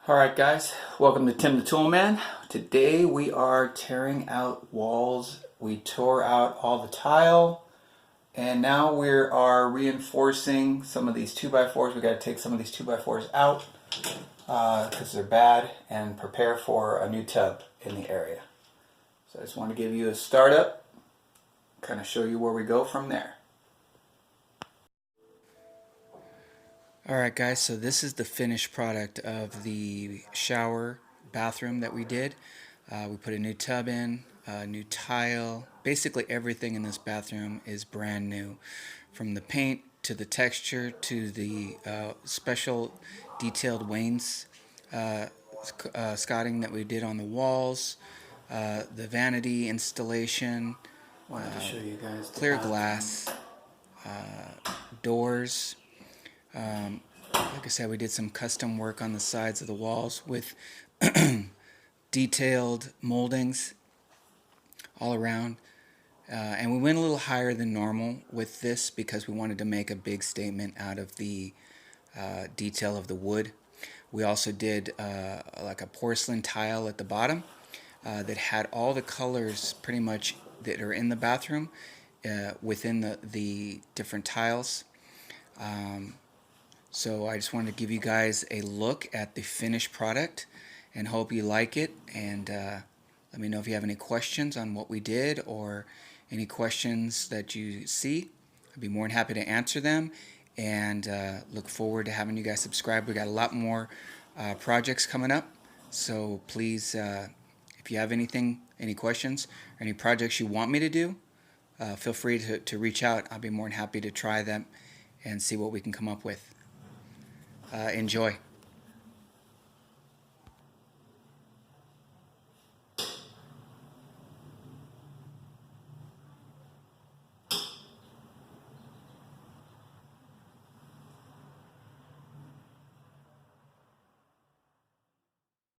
Alright guys, welcome to Tim the Toolman. Today we are tearing out walls. We tore out all the tile and now we are reinforcing some of these 2x4s. We got to take some of these 2x4s out because they're bad and prepare for a new tub in the area. So I just want to give you a startup, kind of show you where we go from there. Alright guys, so this is the finished product of the shower bathroom that we did. We put a new tub in, a new tile. Basically everything in this bathroom is brand new. From the paint to the texture to the special detailed wainscoting that we did on the walls, the vanity installation, wanted to show you guys clear glass, doors. Like I said, we did some custom work on the sides of the walls with detailed moldings all around. And we went a little higher than normal with this because we wanted to make a big statement out of the detail of the wood. We also did like a porcelain tile at the bottom that had all the colors pretty much that are in the bathroom within the different tiles. So I just wanted to give you guys a look at the finished product and hope you like it, and let me know if you have any questions on what we did or any questions that you see. I'd be more than happy to answer them, and look forward to having you guys subscribe. We got a lot more projects coming up, so please if you have any questions or any projects you want me to do, feel free to reach out. I'll be more than happy to try them and see what we can come up with. Enjoy.